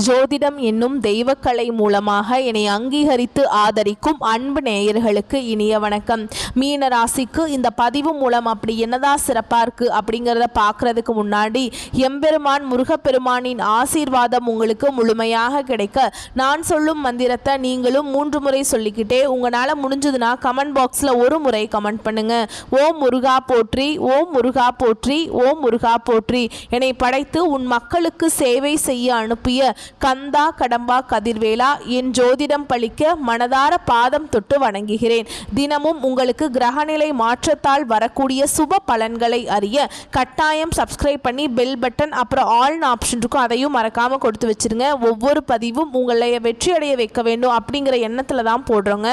ஜோதிடம் என்னும் தெய்வக்கலை மூலமாக என்னை அங்கீகரித்து ஆதரிக்கும் அன்பு நேயர்களுக்கு இனிய வணக்கம். மீன ராசிக்கு இந்த பதிவு மூலம் அப்படி என்னதான் சிறப்பாக இருக்குது அப்படிங்கிறத பார்க்குறதுக்கு முன்னாடி எம்பெருமான் முருகப்பெருமானின் ஆசீர்வாதம் உங்களுக்கு முழுமையாக கிடைக்க நான் சொல்லும் மந்திரத்தை நீங்களும் 3 முறை சொல்லிக்கிட்டே உங்களால் முடிஞ்சதுன்னா கமெண்ட் பாக்ஸில் ஒரு முறை கமெண்ட் பண்ணுங்க. ஓம் முருகா போற்றி, ஓம் முருகா போற்றி, ஓம் முருகா போற்றி. என்னை படைத்து உன் மக்களுக்கு சேவை செய்ய அனுப்பிய கந்தா கடம்பா கதிர்வேலா, என் ஜோதிடம் பழிக்க மனதார பாதம் தொட்டு வணங்குகிறேன். தினமும் உங்களுக்கு கிரகநிலை மாற்றத்தால் வரக்கூடிய சுப பலன்களை அறிய கட்டாயம் சப்ஸ்கிரைப் பண்ணி பெல் பட்டன் அப்புறம் ஆல்னு ஆப்ஷன் இருக்கும், அதையும் மறக்காம கொடுத்து வச்சிருங்க. ஒவ்வொரு பதிவும் உங்களை வெற்றி அடைய வைக்க வேண்டும் அப்படிங்கிற எண்ணத்துல தான் போடுறோங்க.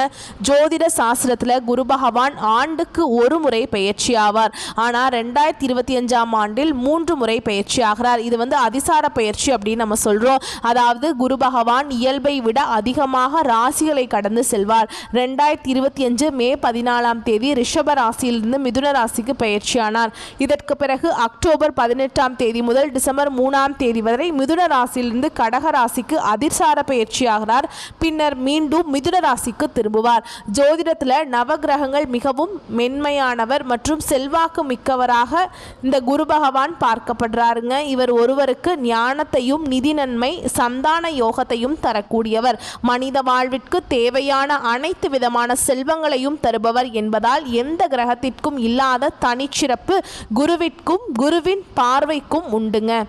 ஜோதிட சாஸ்திரத்துல குரு பகவான் ஆண்டுக்கு ஒரு முறை பயிற்சி ஆவார். ஆனா 2025ஆம் ஆண்டில் 3 முறை பயிற்சி ஆகிறார். இது அதிசார பயிற்சி அப்படின்னு நம்ம சொல்றோம். அதாவது குரு பகவான் இயல்பை விட அதிகமாக ராசிகளை கடந்து செல்வார். 2025 மே 14ஆம் தேதி ரிஷப ராசியிலிருந்து மிதுன ராசிக்கு பயிற்சியானார். இதற்கு பிறகு அக்டோபர் 18ஆம் தேதி முதல் டிசம்பர் 3ஆம் தேதி வரை மிதுன ராசியிலிருந்து கடக ராசிக்கு அதிசார பயிற்சியாகிறார். பின்னர் மீண்டும் மிதுன ராசிக்கு திரும்புவார். ஜோதிடத்தில் நவகிரகங்கள் மிகவும் மென்மையானவர் மற்றும் செல்வாக்கு மிக்கவராக இந்த குரு பகவான் பார்க்கப்படுறாருங்க. இவர் ஒருவருக்கு ஞானத்தையும் நிதி நன்மை சந்தான யோகத்தையும் தரக்கூடியவர். மனித வாழ்விற்கு தேவையான அனைத்து விதமான செல்வங்களையும் தருபவர் என்பதால் எந்த கிரகத்திற்கும் இல்லாத தனிச்சிறப்பு குருவிற்கும் குருவின் பார்வைக்கும் உண்டுங்க.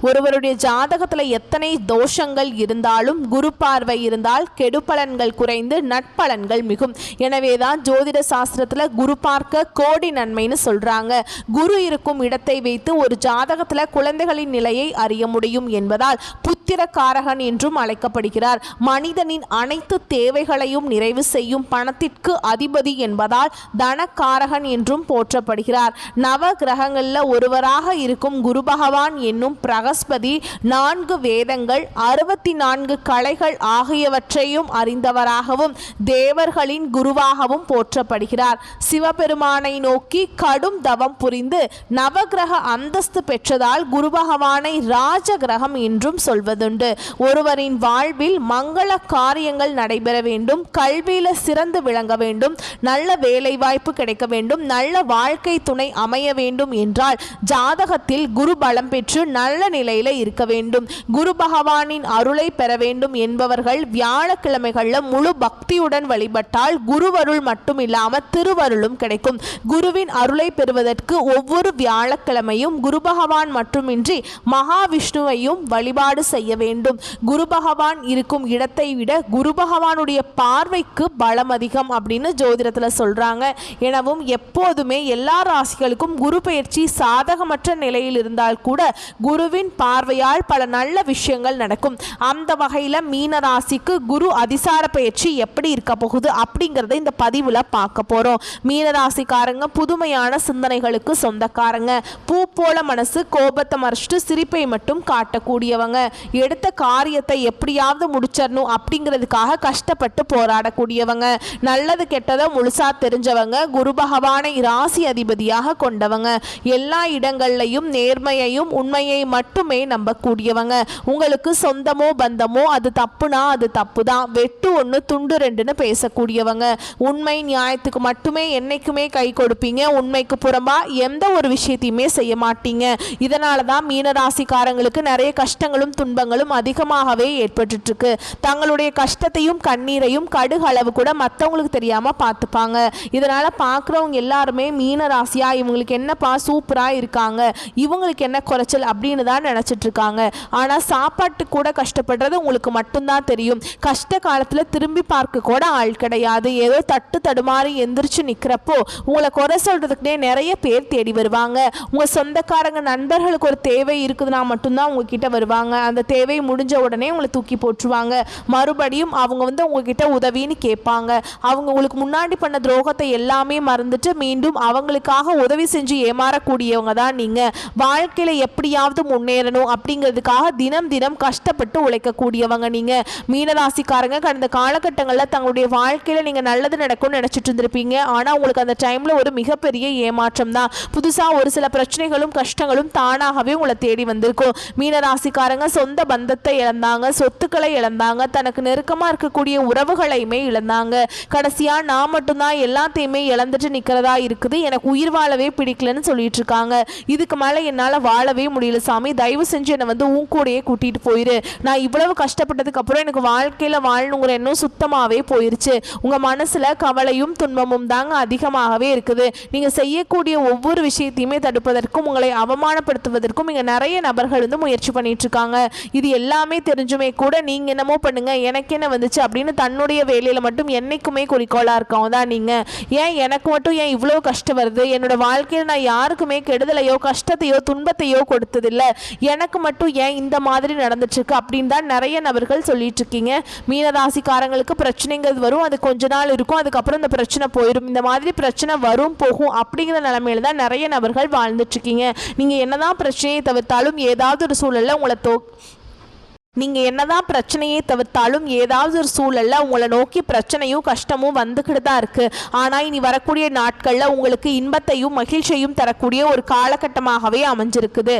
ஒருவருடைய ஜாதகத்தில் எத்தனை தோஷங்கள் இருந்தாலும் குரு பார்வை இருந்தால் கெடுபலன்கள் குறைந்து நட்பலன்கள் மிகும். எனவேதான் ஜோதிட சாஸ்திரத்தில் குரு பார்க்க கோடி நன்மைன்னு சொல்றாங்க. குரு இருக்கும் இடத்தை வைத்து ஒரு ஜாதகத்தில் குழந்தைகளின் நிலையை அறிய முடியும் என்பதால் புத்திரகாரகன் என்றும் அழைக்கப்படுகிறார். மனிதனின் அனைத்து தேவைகளையும் நிறைவு செய்யும் பணத்திற்கு அதிபதி என்பதால் தனக்காரகன் என்றும் போற்றப்படுகிறார். நவ கிரகங்களில் ஒருவராக இருக்கும் குரு பகவான் என்னும் பிரகஸ்பதி 4 வேதங்கள் 64 கலைகள் ஆகியவற்றையும் அறிந்தவராகவும் தேவர்களின் குருவாகவும் போற்றப்படுகிறார். சிவபெருமானை நோக்கி கடும் தவம் புரிந்து நவகிரக அந்தஸ்து பெற்றதால் குரு பகவானை ராஜ கிரகம் என்றும் சொல்வதுண்டு. ஒருவரின் வாழ்வில் மங்கள காரியங்கள் நடைபெற வேண்டும், கல்வியில சிறந்து விளங்க வேண்டும், நல்ல வேலை வாய்ப்பு கிடைக்க வேண்டும், நல்ல வாழ்க்கை துணை அமைய வேண்டும் என்றால் ஜாதகத்தில் குரு பலம் பெற்று நல்ல நிலையில இருக்க வேண்டும். குரு பகவானின் அருளை பெற வேண்டும் என்பவர்கள் வியாழக்கிழமைகள்ல முழு பக்தியுடன் வழிபட்டால் குருவருள் மட்டும் இல்லாம திருவருளும் கிடைக்கும். குருவின் அருளை பெறுவதற்கு ஒவ்வொரு வியாழக்கிழமையும் குரு பகவான் மட்டுமின்றி மகாவிஷ்ணுவையும் வழிபாடு செய்ய வேண்டும். குரு பகவான் இருக்கும் இடத்தை விட குரு பகவானுடைய பார்வைக்கு பலம் அதிகம் அப்படின்னு ஜோதிடத்துல சொல்றாங்க. எனவும் எப்போதுமே எல்லா ராசிகளுக்கும் குரு பயிற்சி சாதகமற்ற நிலையில் இருந்தால் கூட குருவின் பார்வையால் பல நல்ல விஷயங்கள் நடக்கும். அந்த வகையில் மீன ராசிக்கு குரு அதிசார பயிற்சி எப்படி இருக்க போகுது அப்படிங்கிறத இந்த பதிவில் பார்க்க போகிறோம். மீன ராசிக்காரங்க புதுமையான சிந்தனைகளுக்கு சொந்தக்காரங்க. பூ போல மனசு, கோபத்தை மறைச்சிட்டு சிரிப்பை மட்டும் காட்டக்கூடியவங்க. எடுத்த காரியத்தை எப்படியாவது முடிச்சிடணும் அப்படிங்கிறதுக்காக கஷ்டப்பட்டு போராடக்கூடியவங்க. நல்லது கெட்டதை முழுசா தெரிஞ்சவங்க. குரு பகவானை ராசி அதிபதியாக கொண்டவங்க. எல்லா இடங்கள்லையும் நேர்மையையும் உண்மையை மட்டுமே நம்பக்கூடியவங்க. உங்களுக்கு சொந்தமோ பந்தமோ அது தப்புனா அது தப்பு தான், வெட்டு 1 துண்டு 2ன்னு பேசக்கூடியவங்க. உண்மை நியாயத்துக்கு மட்டுமே என்னைக்குமே கை கொடுப்பீங்க. உண்மைக்கு புறம்பா எந்த ஒரு விஷயத்தையுமே செய்ய மாட்டீங்க. இதனால தான் மீனராசிக்காரங்களுக்கு நிறைய கஷ்டங்களும் துன்பங்களும் அதிகமாகவே ஏற்பட்டு இருக்கு. தங்களுடைய கஷ்டத்தையும் கண்ணீரையும் கடுகு அளவு கூட மற்றவங்களுக்கு தெரியாம பார்த்துப்பாங்க. இதனால பார்க்குறவங்க எல்லாருமே மீனராசியா இவங்களுக்கு என்னப்பா சூப்பரா இருக்காங்க, இவங்களுக்கு என்ன குறைச்சல் அப்படின்னு தான் நினைச்சிட்டு இருக்காங்க. ஆனா சாப்பாட்டு கூட கஷ்டப்படுறது உங்களுக்கு மட்டும்தான் தெரியும். கஷ்ட காலத்துல திரும்பி பார்க்க கூட ஆள் கிடையாது. ஏதோ தட்டு தடுமாறி எந்திரிச்சு நிக்கிறப்போ உங்களை குறை சொல்றதுக்குனே நிறைய பேர் தேடி வருவாங்க. உங்க சொந்தக்காரங்க நண்பர்களுக்கு ஒரு தேவை இருக்குதுன்னா மட்டும்தான் உங்ககிட்ட வருவாங்க. அந்த தேவை முடிஞ்ச உடனே உங்களை தூக்கி போட்டுருவாங்க. மறுபடியும் அவங்க உங்ககிட்ட உதவின்னு கேட்பாங்க. அவங்க உங்களுக்கு முன்னாடி பண்ண துரோகத்தை எல்லாமே மறந்துட்டு மீண்டும் அவங்களுக்காக உதவி செஞ்சு ஏமாறக்கூடியவங்க தான் நீங்க. வாழ்க்கையில எப்படியாவது முன்னேறணும் அப்படிங்கிறதுக்காக தினம் தினம் கஷ்டப்பட்டு உழைக்கக்கூடியவங்க நீங்கள். மீனராசிக்காரங்க கடந்த காலகட்டங்களில் தங்களுடைய வாழ்க்கையில் நீங்கள் நல்லது நடக்கும்னு நினச்சிட்டு இருந்திருப்பீங்க. ஆனால் உங்களுக்கு அந்த டைமில் ஒரு மிகப்பெரிய ஏமாற்றம் தான். புதுசாக ஒரு சில பிரச்சனைகளும் கஷ்டங்களும் தானாகவே உங்களை தேடி வந்திருக்கும். மீனராசிக்காரங்க சொந்த பந்தத்தை இழந்தாங்க, சொத்துக்களை இழந்தாங்க, தனக்கு நெருக்கமாக இருக்கக்கூடிய உறவுகளையுமே இழந்தாங்க. கடைசியாக நான் மட்டும்தான் எல்லாத்தையுமே இழந்துட்டு நிற்கிறதா இருக்குது, எனக்கு உயிர் வாழவே பிடிக்கலன்னு சொல்லிட்டு இருக்காங்க. இதுக்கு மேலே என்னால் வாழவே முடியல சாமி, தயவு செஞ்சு என்னை வந்து உன் கூடயே கூட்டிகிட்டு போயிரு. நான் இவ்வளவு கஷ்டப்பட்டதுக்கு அப்புறம் எனக்கு வாழ்க்கையில் வாழணுங்கிற எண்ணம் சுத்தமாகவே போயிருச்சு. உங்கள் மனசில் கவலையும் துன்பமும் தாங்க அதிகமாகவே இருக்குது. நீங்கள் செய்யக்கூடிய ஒவ்வொரு விஷயத்தையுமே தடுப்பதற்கும் உங்களை அவமானப்படுத்துவதற்கும் இங்கே நிறைய நபர்கள் வந்து முயற்சி பண்ணிட்டு இருக்காங்க. இது எல்லாமே தெரிஞ்சுமே கூட நீங்கள் என்னமோ பண்ணுங்க, எனக்கு என்ன வந்துச்சு அப்படின்னு தன்னுடைய வேலையில் மட்டும் என்னைக்குமே குறிக்கோளாக இருக்கவங்க தான் நீங்கள். ஏன் எனக்கு மட்டும் ஏன் இவ்வளோ கஷ்டம் வருது, என்னோட வாழ்க்கையில் நான் யாருக்குமே கெடுதலையோ கஷ்டத்தையோ துன்பத்தையோ கொடுத்ததில்லை, எனக்கு மட்டும் ஏன் இந்த மாதிரி நடந்துட்டு இருக்கு அப்படின்னு தான் நிறைய நபர்கள் சொல்லிட்டு இருக்கீங்க. மீனராசிக்காரங்களுக்கு பிரச்சனைங்கிறது வரும், அது கொஞ்ச நாள் இருக்கும், அதுக்கப்புறம் இந்த பிரச்சனை போயிடும். இந்த மாதிரி பிரச்சனை வரும் போகும் அப்படிங்கிற நிலைமையில தான் நிறைய நபர்கள் வாழ்ந்துட்டு இருக்கீங்க. நீங்கள் என்னதான் பிரச்சனையை தவிர்த்தாலும் ஏதாவது ஒரு சூழல்ல உங்களை நீங்கள் என்னதான் பிரச்சனையை தவிர்த்தாலும் ஏதாவது ஒரு சூழலில் உங்களை நோக்கி பிரச்சனையும் கஷ்டமும் வந்துக்கிட்டு தான் இருக்குது. ஆனால் இனி வரக்கூடிய நாட்களில் உங்களுக்கு இன்பத்தையும் மகிழ்ச்சியையும் தரக்கூடிய ஒரு காலகட்டமாகவே அமைஞ்சிருக்குது.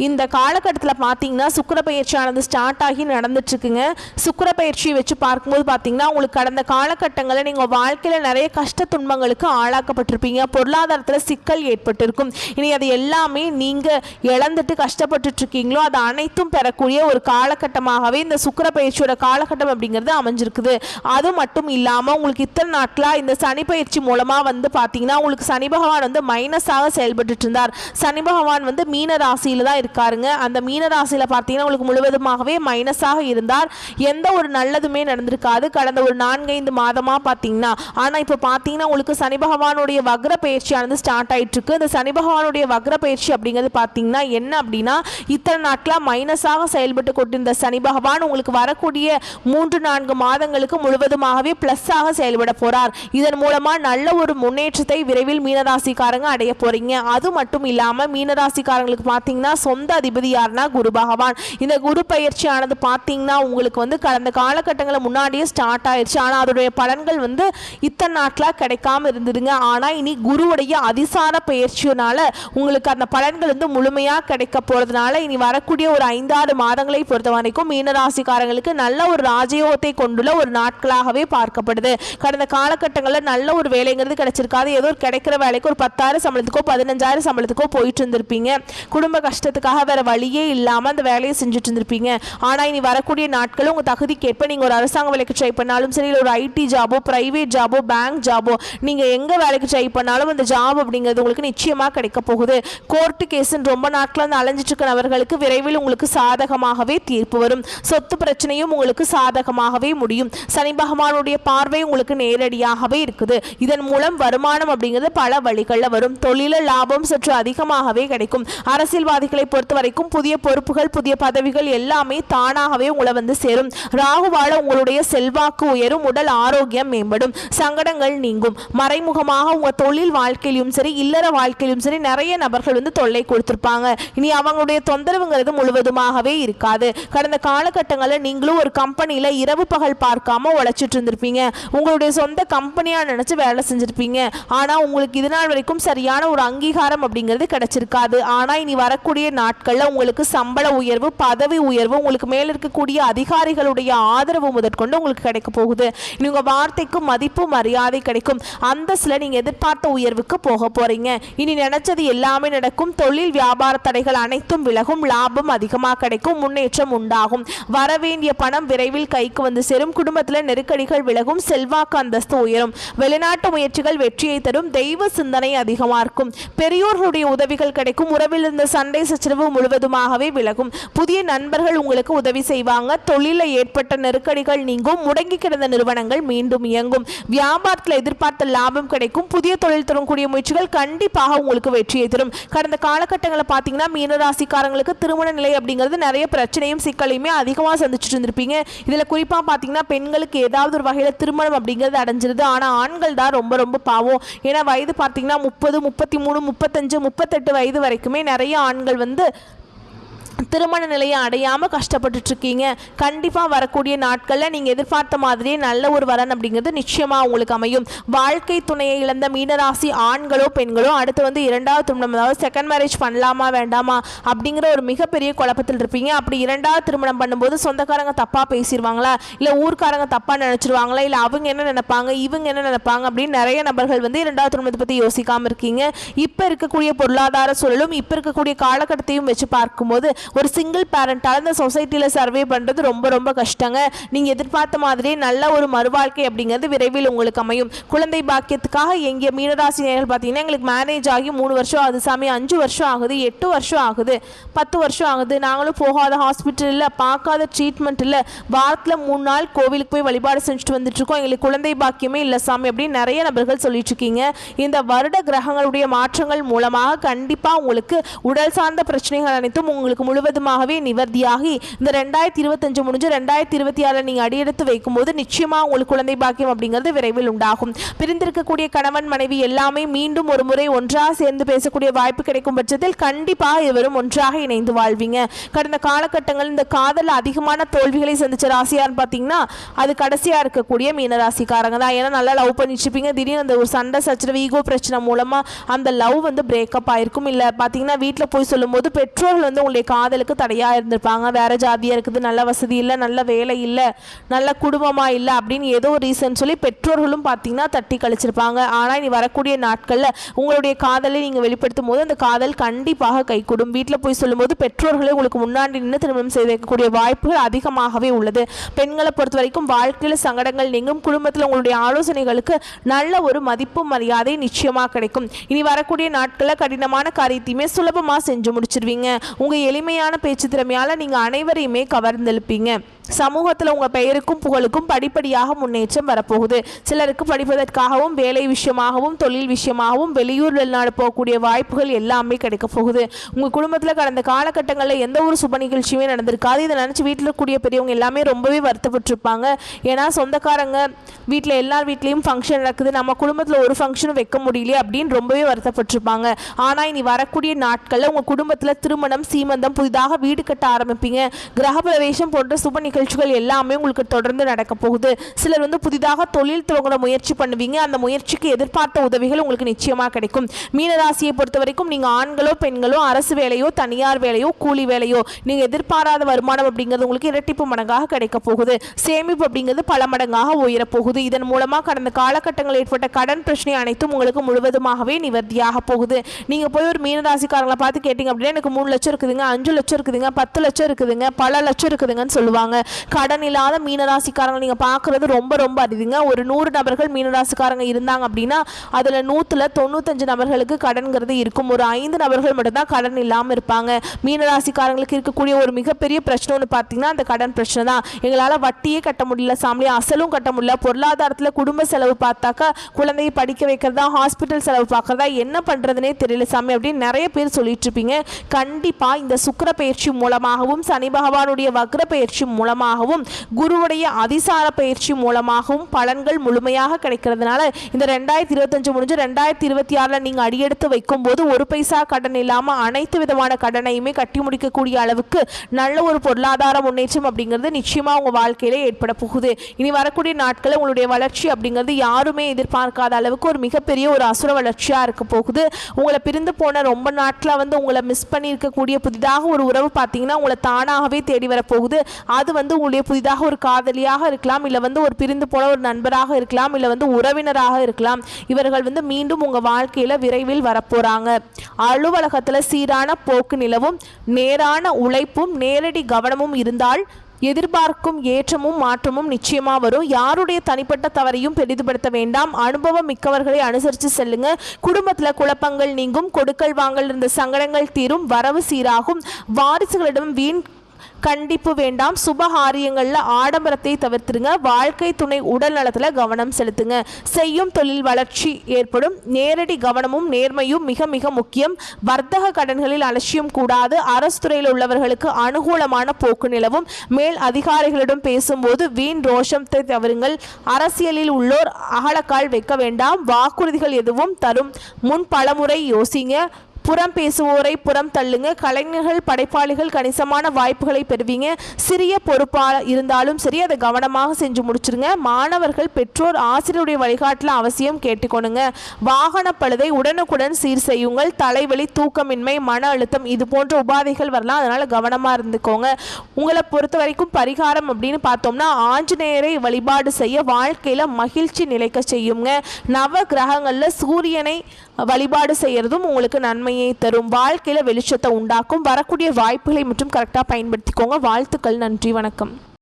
இந்த காலகட்டத்தில் பார்த்தீங்கன்னா சுக்கிர பயிற்சியானது ஸ்டார்ட் ஆகி நடந்துட்டுருக்குங்க. சுக்கிர பயிற்சியை வச்சு பார்க்கும்போது பார்த்தீங்கன்னா உங்களுக்கு கடந்த காலகட்டங்களில் நீங்கள் வாழ்க்கையில் நிறைய கஷ்ட துன்பங்களுக்கு ஆளாக்கப்பட்டிருப்பீங்க, பொருளாதாரத்தில் சிக்கல் ஏற்பட்டிருக்கும். இனி அது எல்லாமே நீங்கள் இழந்துட்டு கஷ்டப்பட்டுருக்கீங்களோ அது அனைத்தும் பெறக்கூடிய ஒரு காலகட்டமாகவே இந்த சுக்கிர பயிற்சியோட காலகட்டம் அப்படிங்கிறது அமைஞ்சிருக்குது. அது மட்டும் இல்லாமல் உங்களுக்கு இத்தனை நாட்களாக இந்த சனி பயிற்சி மூலமாக வந்து பார்த்தீங்கன்னா உங்களுக்கு சனி பகவான் வந்து மைனஸாக செயல்பட்டு இருந்தார். சனி பகவான் வந்து மீன ராசியில் தான் இருக்காருங்க. அந்த மீன ராசியில் பார்த்தீங்கன்னா உங்களுக்கு முழுவதுமாகவே மைனஸாக இருந்தார். எந்த ஒரு நல்லதுமே நடந்திருக்காது கடந்த ஒரு 4-5 மாதமாக பார்த்தீங்கன்னா. ஆனால் இப்போ பார்த்தீங்கன்னா உங்களுக்கு சனி பகவானுடைய வக்ர பயிற்சியானது ஸ்டார்ட் ஆகிட்டு இருக்கு. இந்த சனி பகவானுடைய வக்ர பயிற்சி அப்படிங்கிறது பார்த்தீங்கன்னா என்ன அப்படின்னா இத்தனை நாட்களாக மைனஸாக செயல்பட்டு கொண்டிருந்த சனி பகவான் உங்களுக்கு வரக்கூடிய 3-4 மாதங்களுக்கு முழுவதுமாகவே பிளஸ்ஸாக செயல்பட போறார். இதன் மூலமா நல்ல ஒரு முன்னேற்றத்தை விரைவில் மீனராசிக்காரங்க அடைய போறீங்க. அது மட்டும் இல்லாம மீனராசிக்காரங்களுக்கு பார்த்தீங்கன்னா சொந்த அதிபதி யாருன்னா குரு பகவான். இந்த குரு பயிற்சியானது பார்த்தீங்கன்னா உங்களுக்கு வந்து கடந்த காலகட்டங்களில் முன்னாடியே ஸ்டார்ட் ஆயிடுச்சு. ஆனால் அதோடைய பலன்கள் வந்து இத்தனை நாட்களாக கிடைக்காம இருந்ததுங்க. ஆனால் இனி குருவுடைய அதிசார பயிற்சியினால உங்களுக்கு அந்த பலன்கள் வந்து முழுமையாக கிடைக்க போறதுனால இனி வரக்கூடிய ஒரு 5-6 மாதங்களை பொறுத்த வரைக்கும் மீனராசிக்காரங்களுக்கு நல்ல ஒரு ராஜயோகத்தை கொண்டுள்ள ஒரு நாட்களாகவே பார்க்கப்படுது. கடந்த காலகட்டங்களில் நல்ல ஒரு வேலைங்கிறது கிடைச்சிருக்காது. ஏதோ ஒரு கிடைக்கிற வேலைக்கு ஒரு 10,000 சம்பளத்துக்கோ 15,000 சம்பளத்துக்கோ போயிட்டு இருந்திருப்பீங்க. குடும்ப கஷ்டத்துக்காக வேற வழியே இல்லாமல் அந்த வேலையை செஞ்சுட்டு இருந்திருப்பீங்க. ஆனால் இனி வரக்கூடிய நாட்களும் உங்கள் தகுதிக்கேற்ப நீங்கள் ஒரு அரசாங்க வேலைக்கு ட்ரை பண்ணாலும் சரி, இல்லை ஒரு ஐடி ஜாபோ பிரைவேட் ஜாபோ பேங்க் ஜாபோ நீங்கள் எங்கே வேலைக்கு ட்ரை பண்ணாலும் அந்த ஜாப் அப்படிங்கிறது உங்களுக்கு நிச்சயமாக கிடைக்க போகுது. கோர்ட்டு கேஸுன்னு ரொம்ப நாட்கள் வந்து அலைஞ்சிட்டு இருக்க நபர்களுக்கு விரைவில் உங்களுக்கு சாதகமாகவே தீர்ப்பு வரும். சொத்து பிரச்சனையும் உங்களுக்கு சாதகமாகவே முடியும். சனி பகவானுடைய பார்வை உங்களுக்கு நேரடியாகவே இருக்குது. இதன் மூலம் வருமானம் அப்படிங்கிறது பல வழிகளில் வரும். தொழில லாபம் சற்று அதிகமாகவே கிடைக்கும். அரசியல்வாதிகளை பொறுத்த வரைக்கும் புதிய பொறுப்புகள் புதிய பதவிகள் எல்லாமே தானாகவே உங்களை வந்து சேரும். ராகுவால உங்களுடைய செல்வாக்கு உயரும், உடல் ஆரோக்கியம் மேம்படும், சங்கடங்கள் நீங்கும். மறைமுகமாக உங்க தொழில் வாழ்க்கையிலும் சரி இல்லற வாழ்க்கையிலும் சரி நிறைய நபர்கள் வந்து தொல்லை கொடுத்திருப்பாங்க. இனி அவங்களுடைய தொந்தரவுங்கிறது முழுவதுமாகவே இருக்காது. கடந்த காலகட்டங்களில் நீங்களும் ஒரு கம்பெனியில் இரவு பகல் பார்க்காம உழைச்சிட்டு இருந்திருப்பீங்க. உங்களுடைய சொந்த கம்பெனியாக நினச்சி வேலை செஞ்சுருப்பீங்க. ஆனால் உங்களுக்கு இது நாள் வரைக்கும் சரியான ஒரு அங்கீகாரம் அப்படிங்கிறது கிடைச்சிருக்காது. ஆனால் இனி வரக்கூடிய நாட்களில் உங்களுக்கு சம்பள உயர்வு பதவி உயர்வு உங்களுக்கு மேல் இருக்கக்கூடிய அதிகாரிகளுடைய ஆதரவு முதற்கொண்டு உங்களுக்கு கிடைக்க போகுது. இனி உங்கள் வார்த்தைக்கு மதிப்பு மரியாதை கிடைக்கும். அந்தஸ்தில் நீங்கள் எதிர்பார்த்த உயர்வுக்கு போக போகிறீங்க. இனி நினைச்சது எல்லாமே நடக்கும். தொழில் வியாபார தடைகள் அனைத்தும் விலகும். லாபம் அதிகமாக கிடைக்கும். முன்னேற்றம் உண்டாகும். வரவேண்டிய பணம் விரைவில் கைக்கு வந்து சேரும். குடும்பத்தில் நெருக்கடிகள் விலகும். செல்வாக்கு அந்தஸ்து உயரும். வெளிநாட்டு முயற்சிகள் வெற்றியை தரும். தெய்வ சிந்தனை அதிகமாக இருக்கும். பெரியோர்களுடைய உதவிகள் கிடைக்கும். உறவில் இருந்த சண்டை சச்சரவு முழுவதுமாகவே விலகும். புதிய நண்பர்கள் உங்களுக்கு உதவி செய்வாங்க. தொழிலில் ஏற்பட்ட நெருக்கடிகள் நீங்கும். முடங்கி கிடந்த நிறுவனங்கள் மீண்டும் இயங்கும். வியாபாரத்தில் எதிர்பார்த்த லாபம் கிடைக்கும். புதிய தொழில் தரக்கூடிய முயற்சிகள் கண்டிப்பாக உங்களுக்கு வெற்றியை தரும். கடந்த காலகட்டங்களில் பார்த்தீங்கன்னா மீனராசிக்காரங்களுக்கு திருமண நிலை அப்படிங்கிறது நிறைய பிரச்சனையும் சிக்கலையுமே அதிகமாக சந்திச்சுட்டு இருந்திருப்பீங்க. இதில் குறிப்பாக பார்த்தீங்கன்னா பெண்களுக்கு ஏதாவது ஒரு வகையில் திருமணம் அப்படிங்கிறது அடைஞ்சிருது. ஆனால் ஆண்கள் தான் ரொம்ப ரொம்ப பாவம். ஏன்னா வயது பார்த்தீங்கன்னா 30, 33, 35, 38 வயது வரைக்குமே நிறைய ஆண்கள் வந்து திருமண நிலையை அடையாமல் கஷ்டப்பட்டுட்டு இருக்கீங்க. கண்டிப்பாக வரக்கூடிய நாட்களில் நீங்கள் எதிர்பார்த்த மாதிரியே நல்ல ஒரு வரன் அப்படிங்கிறது நிச்சயமாக உங்களுக்கு அமையும். வாழ்க்கை துணையை இழந்த மீனராசி ஆண்களோ பெண்களோ அடுத்து வந்து இரண்டாவது திருமணம், அதாவது செகண்ட் மேரேஜ் பண்ணலாமா வேண்டாமா அப்படிங்கிற ஒரு மிகப்பெரிய குழப்பத்தில் இருப்பீங்க. அப்படி இரண்டாவது திருமணம் பண்ணும்போது சொந்தக்காரங்க தப்பாக பேசிடுவாங்களா, இல்லை ஊர்க்காரங்க தப்பாக நினச்சிருவாங்களா, இல்லை அவங்க என்ன நினைப்பாங்க இவங்க என்ன நினைப்பாங்க அப்படின்னு நிறைய நபர்கள் வந்து இரண்டாவது திருமணத்தை பற்றி யோசிக்காமல் இருக்கீங்க. இப்போ இருக்கக்கூடிய பொருளாதார சூழலும் இப்போ இருக்கக்கூடிய காலகட்டத்தையும் வச்சு பார்க்கும்போது ஒரு சிங்கிள் பேரண்டால் இந்த சொசைட்டியில் சர்வே பண்ணுறது ரொம்ப ரொம்ப கஷ்டங்க. நீங்கள் எதிர்பார்த்த மாதிரியே நல்ல ஒரு மறுவாழ்க்கை அப்படிங்கிறது விரைவில் உங்களுக்கு அமையும். குழந்தை பாக்கியத்துக்காக எங்கள் மீனராசி நேயர்கள் பார்த்தீங்கன்னா எங்களுக்கு மேரேஜ் ஆகி 3 வருஷம் ஆகுது சாமி, 5 வருஷம் ஆகுது, 8 வருஷம் ஆகுது, 10 வருஷம் ஆகுது, நாங்களும் போகாத ஹாஸ்பிட்டல் இல்லை, பார்க்காத ட்ரீட்மெண்ட் இல்லை, வாரத்தில் 3 நாள் கோவிலுக்கு போய் வழிபாடு செஞ்சுட்டு வந்துட்டுருக்கோம், எங்களுக்கு குழந்தை பாக்கியமே இல்லை சாமி அப்படின்னு நிறைய நபர்கள் சொல்லிட்டு இருக்கீங்க. இந்த வருட கிரகங்களுடைய மாற்றங்கள் மூலமாக கண்டிப்பாக உங்களுக்கு உடல் சார்ந்த பிரச்சனைகள் அனைத்தும் உங்களுக்கு முழுவதுமாகவே நிவர்த்தியாகி இந்த 2025 முடிஞ்சு 2026 நீங்கள் அடியெடுத்து வைக்கும்போது நிச்சயமாக உங்களுக்கு குழந்தை பாக்கியம் அப்படிங்கிறது விரைவில் உண்டாகும். பிரிந்திருக்கக்கூடிய கணவன் மனைவி எல்லாமே மீண்டும் ஒரு முறை ஒன்றாக சேர்ந்து பேசக்கூடிய வாய்ப்பு கிடைக்கும் பட்சத்தில் கண்டிப்பாக இவரும் ஒன்றாக இணைந்து வாழ்வீங்க. கடந்த காலகட்டங்கள் இந்த காதல் அதிகமான தோல்விகளை சந்திச்ச ராசியான்னு பார்த்தீங்கன்னா அது கடைசியாக இருக்கக்கூடிய மீனராசிக்காரங்க தான். ஏன்னா நல்லா லவ் பண்ணிட்டு இருப்பீங்க, திடீர்னு அந்த ஒரு சண்டை சச்சரவு ஈகோ பிரச்சனை மூலமாக அந்த லவ் வந்து பிரேக்கப் ஆயிருக்கும். இல்லை பார்த்தீங்கன்னா வீட்டில் போய் சொல்லும்போது பெற்றோர்கள் வந்து உங்களுடைய காதலுக்கு தடையாக இருந்திருப்பாங்க. வேற ஜாதியாக இருக்குது, நல்ல வசதி இல்லை, நல்ல வேலை இல்லை, நல்ல குடும்பமாக இல்லை அப்படின்னு ஏதோ ஒரு ரீசன் சொல்லி பெற்றோர்களும் பார்த்தீங்கன்னா தட்டி கழிச்சிருப்பாங்க. ஆனால் இனி வரக்கூடிய நாட்களில் உங்களுடைய காதலை நீங்கள் வெளிப்படுத்தும் போது அந்த காதல் கண்டிப்பாக கைகூடும். வீட்டில் போய் சொல்லும்போது பெற்றோர்களை உங்களுக்கு முன்னாடி நின்று திருமணம் செய்து வைக்கக்கூடிய வாய்ப்புகள் அதிகமாகவே உள்ளது. பெண்களை பொறுத்த வரைக்கும் வாழ்க்கையில் சங்கடங்கள் நீங்கும். குடும்பத்தில் உங்களுடைய ஆலோசனைகளுக்கு நல்ல ஒரு மதிப்பு மரியாதை நிச்சயமாக கிடைக்கும். இனி வரக்கூடிய நாட்களில் கடினமான காரியத்தையுமே சுலபமாக செஞ்சு முடிச்சிருவீங்க. உங்கள் எளிமையான பேச்சு திறமையால் நீங்கள் அனைவரையுமே கவர்ந்தெழுப்பீங்க. சமூகத்தில் உங்கள் பெயருக்கும் புகழுக்கும் படிப்படியாக முன்னேற்றம் வரப்போகுது. சிலருக்கு படிப்பதற்காகவும் வேலை விஷயமாகவும் தொழில் விஷயமாகவும் வெளியூர் வெளிநாடு போகக்கூடிய வாய்ப்புகள் எல்லாமே கிடைக்க போகுது. உங்கள் குடும்பத்தில் கடந்த காலகட்டங்களில் எந்த ஒரு சுப நிகழ்ச்சியுமே நடந்திருக்காது. இதை நினச்சி வீட்டில் இருக்கக்கூடிய பெரியவங்க எல்லாமே ரொம்பவே வருத்தப்பட்டிருப்பாங்க. ஏன்னா சொந்தக்காரங்க வீட்டில் எல்லார் வீட்லேயும் ஃபங்க்ஷன் நடக்குது, நம்ம குடும்பத்தில் ஒரு ஃபங்க்ஷனும் வைக்க முடியலையே அப்படின்னு ரொம்பவே வருத்தப்பட்டிருப்பாங்க. ஆனால் இனி வரக்கூடிய நாட்களில் உங்கள் குடும்பத்தில் திருமணம், சீமந்தம், புதிதாக வீடு கட்ட ஆரம்பிப்பீங்க. கிரகப்பிரவேசம் போன்ற சுப நிகழ்ச்சிகள் எல்லாமே உங்களுக்கு தொடர்ந்து நடக்க போகுது. சிலர் வந்து புதிதாக தொழில் துவங்க முயற்சி பண்ணுவீங்க. அந்த முயற்சிக்கு எதிர்பார்த்த உதவிகள் உங்களுக்கு நிச்சயமாக கிடைக்கும். மீனராசியை பொறுத்த வரைக்கும் நீங்கள் ஆண்களோ பெண்களோ அரசு வேலையோ தனியார் வேலையோ கூலி வேலையோ நீங்கள் எதிர்பாராத வருமானம் அப்படிங்கிறது உங்களுக்கு இரட்டிப்பு மடங்காக கிடைக்க போகுது. சேமிப்பு அப்படிங்கிறது பல மடங்காக உயரப்போகுது. இதன் மூலமாக கடந்த காலகட்டங்களில் ஏற்பட்ட கடன் பிரச்சனை அனைத்தும் உங்களுக்கு முழுவதுமாகவே நிவர்த்தியாக போகுது. நீங்கள் போய் ஒரு மீனராசிக்காரங்களை பார்த்து கேட்டீங்க அப்படின்னா எனக்கு 3 லட்சம் இருக்குதுங்க, 5 லட்சம் இருக்குதுங்க, 10 லட்சம் இருக்குதுங்க, பல லட்சம் இருக்குதுங்கன்னு சொல்லுவாங்க. கடன் இல்லாத மீனராசிக்காரங்க நீங்க பார்க்கறது ரொம்ப ரொம்ப அரிதுங்க. ஒரு 100 நபர்கள் மீனராசிக்காரங்க இருந்தாங்க அப்படின்னா அதுல 195 நபர்களுக்கு கடன்கிறது இருக்கும். ஒரு 5 நபர்கள் மட்டும்தான் கடன் இல்லாமல் இருப்பாங்க. மீனராசிக்காரங்களுக்கு இருக்கக்கூடிய ஒரு மிகப்பெரிய பிரச்சனை ஒன்று பார்த்தீங்கன்னா அந்த கடன் பிரச்சனை தான். எங்களால் வட்டியே கட்ட முடியல சாமி, அசலும் கட்ட முடியல, பொருளாதாரத்தில் குடும்ப செலவு பார்த்தாக்கா குழந்தையை படிக்க வைக்கிறதா, ஹாஸ்பிட்டல் செலவு பார்க்கறதா, என்ன பண்ணுறதுனே தெரியல சாமி அப்படின்னு நிறைய பேர் சொல்லிட்டு இருப்பீங்க. கண்டிப்பாக இந்த சுக்கிர பயிற்சி மூலமாகவும் சனி பகவானுடைய வக்ர பயிற்சி மூலமாகவும் குருவுடைய அதிசார பயிற்சி மூலமாகவும் பலன்கள் முழுமையாக கிடைக்கிறதுனால இந்த 2025 முடிஞ்சு 2026 நீங்கள் அடியெடுத்து வைக்கும் போது ஒரு பைசா கடன் இல்லாமல் அனைத்து விதமான கடனையுமே கட்டி முடிக்கக்கூடிய அளவுக்கு நல்ல ஒரு பொருளாதார முன்னேற்றம் அப்படிங்கிறது நிச்சயமாக உங்கள் வாழ்க்கையில ஏற்பட போகுது. இனி வரக்கூடிய நாட்களில் உங்களுடைய வளர்ச்சி அப்படிங்கிறது யாருமே எதிர்பார்க்காத அளவுக்கு ஒரு மிகப்பெரிய ஒரு அசுர வளர்ச்சியாக இருக்க போகுது. உங்களை பிரிந்து போன ரொம்ப நாட்களாக வந்து உங்களை மிஸ் பண்ணியிருக்கக்கூடிய புதிதாக ஒரு உறவு பார்த்தீங்கன்னா உங்களை தானாகவே தேடி வரப்போகுது. அது வந்து உங்களுடைய புதிதாக ஒரு காதலியாக இருக்கலாம், இல்லை வந்து ஒரு பிரிந்து போன ஒரு நண்பராக இருக்கலாம், இல்லை வந்து உறவினராக இருக்கலாம். இவர்கள் வந்து மீண்டும் உங்கள் வாழ்க்கையில் விரைவில் வரப்போகிறாங்க. அலுவலகத்தில் சீரான போக்கு நிலவும், நேரான உழைப்பும் நேரடி கவனமும் இருந்தால் எதிர்பார்க்கும் ஏற்றமும் மாற்றமும் நிச்சயமா வரும். யாருடைய தனிப்பட்ட தவறையும் பெரிதுபடுத்த வேண்டாம். அனுபவம் மிக்கவர்களை அனுசரித்து செல்லுங்க. குடும்பத்தில் குழப்பங்கள் நீங்கும், கொடுக்கல் வாங்கல் இருந்த சங்கடங்கள் தீரும், வரவு சீராகும். வாரிசுகளிடம் வீண் கண்டிப்பு வேண்டாம். சுபகாரியங்களில் ஆடம்பரத்தை தவிர்த்துருங்க. வாழ்க்கை துணை உடல் நலத்தில் கவனம் செலுத்துங்க. செய்யும் தொழில் வளர்ச்சி ஏற்படும். நேரடி கவனமும் நேர்மையும் மிக மிக முக்கியம். வர்த்தக கடன்களில் அலட்சியம் கூடாது. அரசு துறையில் உள்ளவர்களுக்கு அனுகூலமான போக்கு நிலவும். மேல் அதிகாரிகளிடம் பேசும்போது வீண் ரோஷத்தை தவிருங்கள். அரசியலில் உள்ளோர் அகலக்கால் வைக்க வேண்டாம். வாக்குறுதிகள் எதுவும் தரும் முன் பலமுறை யோசிங்க. புறம் பேசுவோரை புறம் தள்ளுங்க. கலைஞர்கள் படைப்பாளிகள் கணிசமான வாய்ப்புகளை பெறுவீங்க. சிறிய பொறுப்பாக இருந்தாலும் சரி அதை கவனமாக செஞ்சு முடிச்சிருங்க. மாணவர்கள் பெற்றோர் ஆசிரியருடைய வழிகாட்டில் அவசியம் கேட்டுக்கொள்ளுங்க. வாகன பழுதை உடனுக்குடன் சீர் செய்யுங்கள். தலைவலி, தூக்கமின்மை, மன அழுத்தம் இது போன்ற உபாதைகள் வரலாம், அதனால கவனமாக இருந்துக்கோங்க. உங்களை பொறுத்த வரைக்கும் பரிகாரம் அப்படின்னு பார்த்தோம்னா ஆஞ்சநேயரை வழிபாடு செய்ய வாழ்க்கையில் மகிழ்ச்சி நிலைக்க செய்யுங்க. நவ கிரகங்களில் சூரியனை வழிபாடு செய்யறதும் உங்களுக்கு நன்மையை தரும். வாழ்க்கையில் வெளிச்சத்தை உண்டாக்கும். வரக்கூடிய வாய்ப்புகளை மட்டும் கரெக்டாக பயன்படுத்திக்கோங்க. வாழ்த்துக்கள். நன்றி. வணக்கம்.